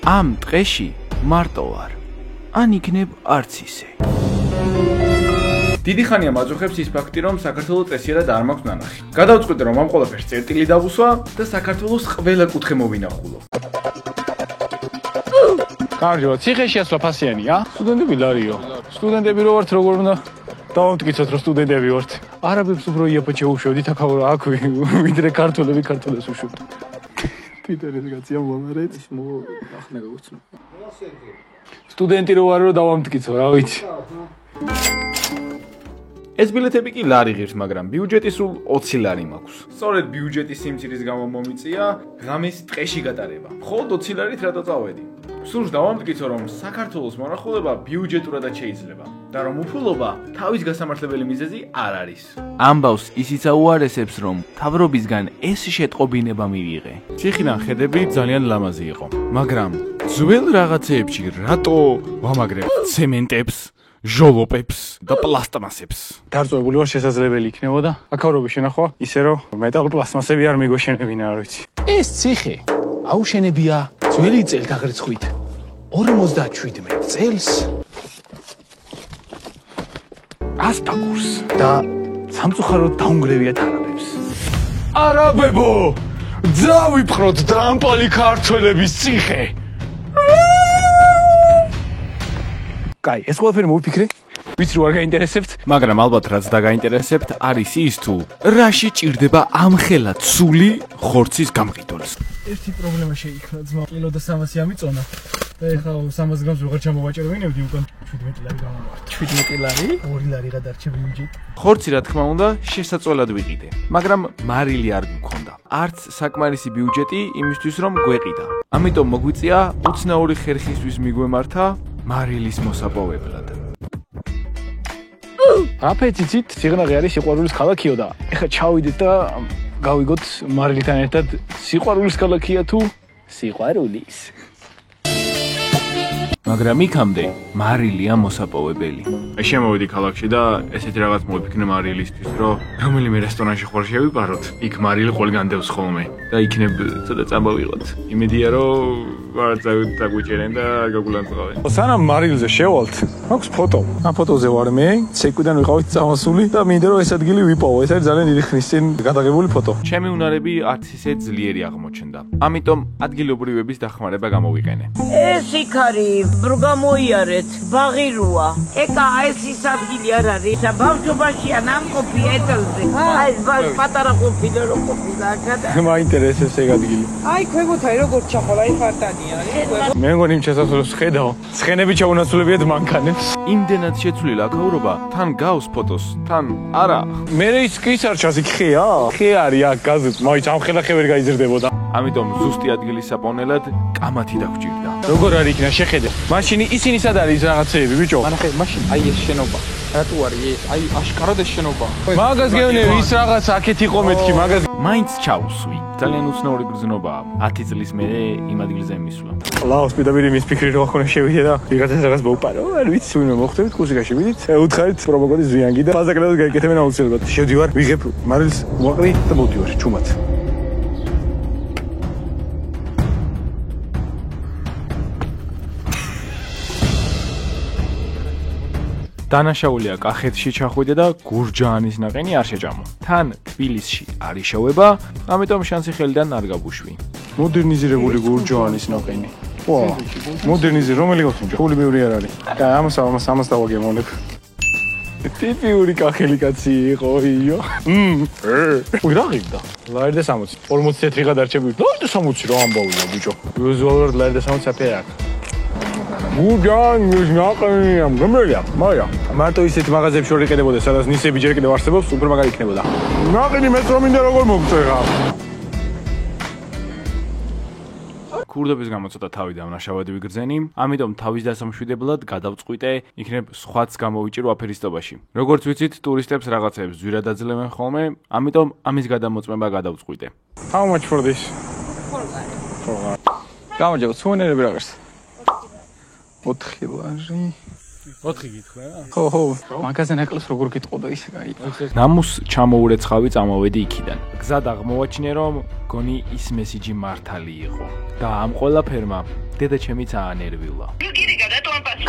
ამ ტყეში მარტო ვარ. ან იქნებ არც ისე. დიდი ხანია მაძოხებს ის ფაქტი, რომ საქართველოს წესიერად არ მაქვს ნანახი. გადავწყვიტე, რომ ამ ყველაფერს წერტილი დავუსვა და საქართველოს ყველა კუთხე მოვინახულო. კარგია, ციხეში ასვლა ფასიანია? სტუდენტები ლარიო. სტუდენტები რო ვართ, როგორ უნდა დავამტკიცოთ, რომ სტუდენტები ვართ. არაბებს უფრო იაფად შეუშვებდით, აქ ვიდრე ქართველები ქართველებს უშვებთ. პიტერეს გაცია მომარეთ, ის ახლა გავუცნო. სტუდენტი რო ვარ, რომ დავამტკიცო, რა ვიცი. ეს ბილეთები კი ლარი ღირს, მაგრამ ბიუჯეტი სულ 20 ლარი მაქვს. სწორედ ბიუჯეტის სიმცირის გამო მომიწია ღამის ტყეში გატარება. მხოლოდ 20 ლარით რატო წავედი? სურს დავამტკიცო, რომ საქართველოს მონახულება ბიუჯეტურადაც შეიძლება და რომ უფულობა თავის გასამართლებელი მიზეზი არ არის. ამბავს ისიც აუარესებს, რომ თავრობისგან ეს შეტყობინება მივიღე. ციხიდან ხედები ძალიან ლამაზი იყო, მაგრამ ძველ რაღაცეებში რატო ვამაგრებ ცემენტებს, ჟოლოპებს და პლასტმასებს? დარწმუნებული ვარ შესაძლებელი იქნებოდა აქავრობის შენახვა, ისე რომ მეტალ პლასტმასები არ მიგოშენებინა, არ ვიცი. ეს ციხე აუშენებია ძველი წელთაღრიცხვით 57 წელს ასტაკურს და სამწუხაროდ დაუნგრევიათ არაბებს. არაბებო, დავიფხროთ დრამპალი ქართველების ციხე. კაი, ეს ყველაფერი მოვიფიქრე. ვიცი რომ არ გაინტერესებთ, მაგრამ ალბათ რაც დაგაინტერესებთ არის ის თუ რაში ჭირდება ამხელა ცული ხორცის გამყიდველს. ერთი პრობლემა შეიქმნა, ძმა კილო და 300 ამიწონა. და ეხლა 300 გრამს ვეღარ ჩამოვაჭერებინებდი, უკან 17 ლარი გამომართ. 17 ლარი? 2 ლარი გადარჩა ბიუჯეტი. ხორცი რა თქმა უნდა შესაძლებლად ვიყიდე, მაგრამ მარილი არ გქონდა. არც საკმარისი ბიუჯეტი იმისთვის რომ გვეყიდა. ამიტომ მოგვიწია უცნაური ხერხისთვის მიგვემართა მარილის მოსაპოვებლად. აფეციცით სიღნაღე არის სიყვარულის ქალაქიო და ეხლა ჩავიდეთ და გავიგოთ მარილთან ერთად სიყვარულის ქალაქია თუ სიყვარულის. მაგრამ იქამდე მარილია მოსაპოვებელი. შემოვედი ქალაქში და ესეთი რაღაც მოვიფიქრე მარილისთვის, რომ რომელიმე რესტორანში ხوار შევიპაროთ, იქ მარილი ყველგან დევს ხოლმე და იქნებ ცოტა წამბა ვიღოთ. იმედია რომ არ დაგვიჭერენ და არ გაგულანწყავენ. სანამ მარილზე შევალთ, მაქვს ფოტო. ამ ფოტოზე ვარ მე, ცეკვიდან ვიყავით წამოსული და მინდა რომ ეს ადგილი ვიპოვო. ეს არის ძალიან დიდი ხნის წინ გადაღებული ფოტო. ჩემი უნარები არც ისე ძლიერი აღმოჩნდა. ამიტომ ადგილობრივების დახმარება გამოვიყენე. ეს იქ არის ბრგამოიარეთ, ბაღირუა. ეკა ეს ის ადგილი არ არის. ბავშვობაშია ნამყოფი ეტელზე. აი ეს პატარა ყოფილა რო ყოფილა აქ. მაინტერესებს ეგ ადგილი. აი ქვემოთაი როგორ ჩახვალ, აი ფარტანი არის. მე მგონი იმ შესასრულს ხედავ. ცხენები ჩაუნაცვლებიათ მანქანებს. იმდენად შეცვლილი აქაურობა, თან გავს ფოტოს, თან არა. მე ის ის არ ჩას იქ ხეა? ხე არის აქ გაზეთ, მაინც ამ ხელა ხე ვერ გაიზრდებოდა. ამიტომ ზუსტი ადგილის საპოვნელად კამათი დაგვჭირდა. როგორ არის იქნა შეხედე? მაშინ ისინი სად არის რაღაცეები, ბიჭო? მანახე, მაშინ აი ეს შენობა. რატო არის ეს? აი აშკარად ეს შენობა. მაგას გევნები ის რაღაც აქეთ იყო მეთქი, მაგას მაინც ჩავსვი. ძალიან უცნაური გრძნობაა. 10 წლის მერე იმ ადგილზე მისვლა. ლაოს პირდაპირ მის ფიქრი რო ახონა შევიდე და ვიღაცას რაღაც მოვპარო. არ ვიცი, ვინმე მოხვდებით კურსიკაში ვიდით. უთხარით პრომოკოდი ზვიანგი და ბაზაკრედად გაიკეთებენ აუცილებლად. შევდივარ, ვიღებ მარილს მოაყრი და მოვდივარ ჩუმად. დანაშაულია კახეთში ჩახვიდე და გურჯაანის ნაყინი არ შეჭამო. თან თბილისში არ იშოვება, ამიტომ შანსი ხელიდან არ გაბუშვი. მოდერნიზირებული გურჯაანის ნაყინი. ვა, მოდერნიზი რომელი გახსოვთ? ფული ბევრი არ არის. და ამას დავაგემოვნებ. ტიპიური კახელი კაცი იყო, იო. უი რა ღირდა? ლარი და 60. 40 თეთრი გადარჩები. ლარი და 60 რა ამბავია, ბიჭო. ვიზუალურად ლარი და 60 აფერი აქვს. გურჯაანის ნაყინი ამ გმერია, მაგრამ მარტო ისეთ მაღაზიებში ვერ იყიდებოდა, სადაც ნისები ჯერ კიდევ არსებობს, უფრო მაგარი იქნებოდა. ნაყინი მეც რომ მინდა როგორ მოგწეღა. ქურდების გამო ცოტა თავი დამნაშავად ვიგრძენი, ამიტომ თავის დასამშვიდებლად გადავწყვიტე, იქნებ სხვაც გამოვიჭირო აფერისტობაში. როგორც ვიცით, ტურისტებს რაღაცეებს ძვირად აძლევენ ხოლმე, ამიტომ ამის გადამოწმება გადავწყვიტე. How much for this? გამარჯობა, სუვენირები რა ღირს? 4 ლარი. 4 გითხრა რა? ხო, მაგაზე ნაკლებს როგორ გიტყოდა ისე კაი. ნამუს ჩამოურეცხავი წამოვედი იქიდან. გზად აღმოვაჩინე რომ გონი ის მესიჯი მართალი იყო და ამ ყველაფერმა დედაჩემიც აანერვიულა.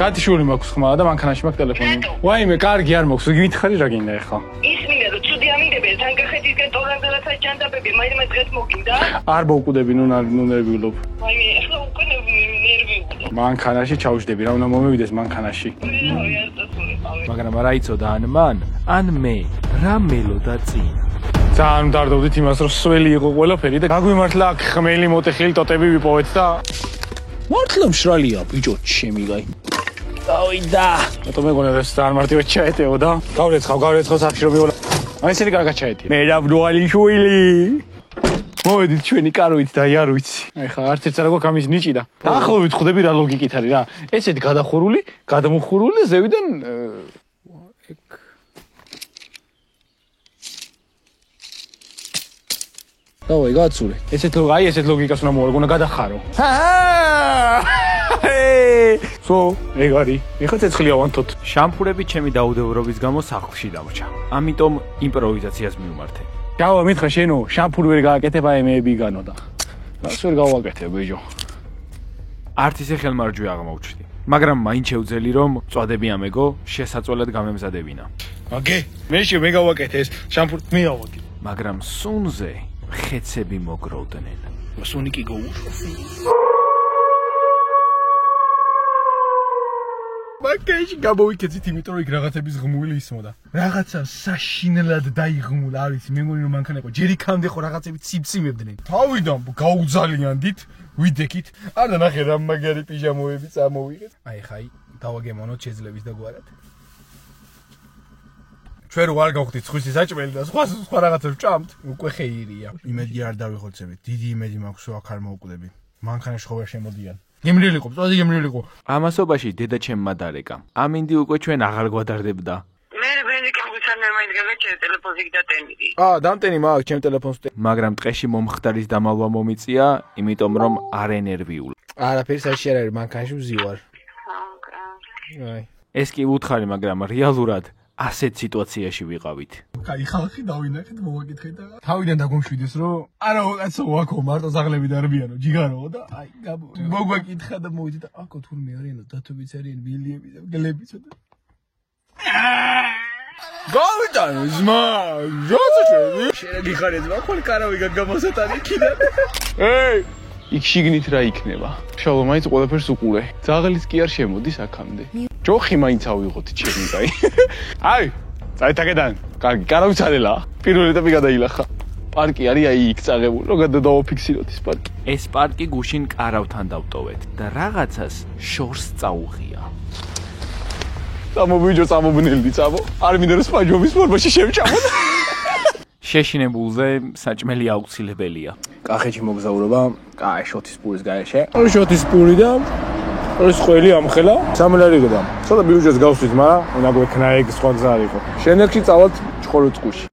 კატიშვილი მაქვს ხმა და მანქანაში მაქვს ტელეფონი. ვაიმე, კარგი არ მაქვს, გითხარი რა გინდა ახლა? ისმინე რომ ცუდი ამინდები თანგახეთისკენ თორემდელაცა ჯანდაბები, მაინც დღეს მოგინდა? არ მოვკვდები, ნუ ნერვიულობ. ვაიმე, ახლა უკვე ნერვიულობ. მანქანაში ჩავждები, რა უნდა მომევიდეს მანქანაში. მაგრამ რა იცოდა ან მე რა მელოდა წინ. ძალიან დარდობდით იმას რომ სველი იყო ყველაფერი და გაგვიმართლა აქ ხმელი მოტეხილი ტოტები ვიპოვეთ და მართლა მშრალია ბიჭო ჩემი გაი. დავიდა. მე მეგონა ეს ძალიან მარტივად ჩაეტეო და გავრეცხავ საფში რომ მივლა. აი ესენი კარგად ჩაეტია. მე დავდვალი შვილი. მოვედით ჩვენი კარვით და არ ვიცი. აი ხა არც ერთს არ აქვს ამის ნიჭი და დაახლოებით ხვდები რა ლოგიკით არის რა. ესეთი გადახურული, გადამუხურული ზევიდან დავაი გაცურე. ესეთ ლოგიკას უნდა მოვარგო, უნდა გადახარო. სო, ეგ არის. ეხლა ცეცხლია ვანთოთ. შამფურები ჩემი დაუდევრობის გამო სახლში დამრჩა. ამიტომ იმპროვიზაციას მივმართე. გავა მითხრა შენო, შამფური ვერ გააკეთება ემეები განო და. რას ვერ გავაკეთებ ბიჭო. არც ისე ხელმარჯვე აღმოჩნდი. მაგრამ მაინც შევძელი რომ წვადები ამეგო შესაწველად გამემზადებინა. აგე, მე გავაკეთე ეს შამფური მე ავაკეთე. მაგრამ სუნზე ხეცები მოგროვდნენ. სუნი კი გაუშვა. მაგეში გამოვიქეცით იმიტომ რომ იქ რაღაცების ღმული ისმოდა. რაღაცა საშინელად დაიღმულა, არ ვიცი, მე მგონი რომ მანქანა იყო. ჯერიქამდე ხო რაღაცები ციბციმებდნენ. თავიდან გაუძალიანდით, ვიდექით. არ დანახე რა მაგარი პიჟამოები წამოვიღეთ. აი ხაი, დავაგემონოთ შეძლების და გვარად. ჩვენ რო არ გავხდით სხვისი საჭმელი და სხვა რაღაცებს ვჭამთ, უკვე ხეირია. იმედი არ დავიხოცებით. დიდი იმედი მაქვს რომ აქ არ მოვკვდები. მანქანაში ხო ვერ შემოდიან. გემრიელიყო, წვადი გემრიელიყო. ამასობაში დედაჩემმა დარეკა. ამინდი უკვე ჩვენ აღარ გვადარდებდა. მე კამპიუტერთან მაინც გაგაჩერე ტელეფონზე გიტატენილი. დამტენი მაქვს ჩემ ტელეფონს. მაგრამ ტყეში მომხდარის დამალვა მომიწია, იმიტომ რომ არ ენერვიულ. არაფერი საჭირო არ არის, მანქანაში ვზივარ. აი. ეს კი უთხარი, მაგრამ რეალურად ასეთ სიტუაციაში ვიყავით. კაი ხალხი დავინახეთ, მოვაკითხეთ და თავიდან დაგომშვიდეს, რომ არა კაცო, აქო მარტო ზაღლები დარბიანო, ჯიგაროო და აი მოგვაკითხა და მოვიდა და აქო თურმე არიანო, დათვებიც არიან, მილიები და გლებიც და გავიტანო ზმა, როცა შენ გიხარ ზმა, ხოლმე კარავი გაგამოსატანი იქიდან. ეი იქ შიგნით რა იქნება? შალო მაინც ყველაფერს უყურე. ზაღლიც კი არ შემოდის აქამდე. ჯოხი მაინც ავიღოთ ჩემი კაი. აი, წაიტაკედან. კარგი, კარავი წარელა. პირველ ეტაპი გადაილახა. პარკი არის აი იქ წაღებული, რომ გადავაფიქსიროთ ეს პარკი. ეს პარკი გუშინ კარავთან დავტოვეთ და რაღაცას შორს წაუღია. წამობიჯო წამობნელი წამო. არ მინდა რომ სპანჯბობის ფორმაში შევჭამოთ. შეშინებულზე საჭმელი აუცილებელია. კახეთში მოგზაურობა, კაი შოთის პურის გარეშე. შოთის პური და ეს ყველი ამხელა 3 ლარი გდა. ცოტა ბიუჯეტს გავსვით, მაგრამ უნდა გვექნა ეგ სხვა გზა არ იყო. შენერში წავალთ ჭყოროწყუში.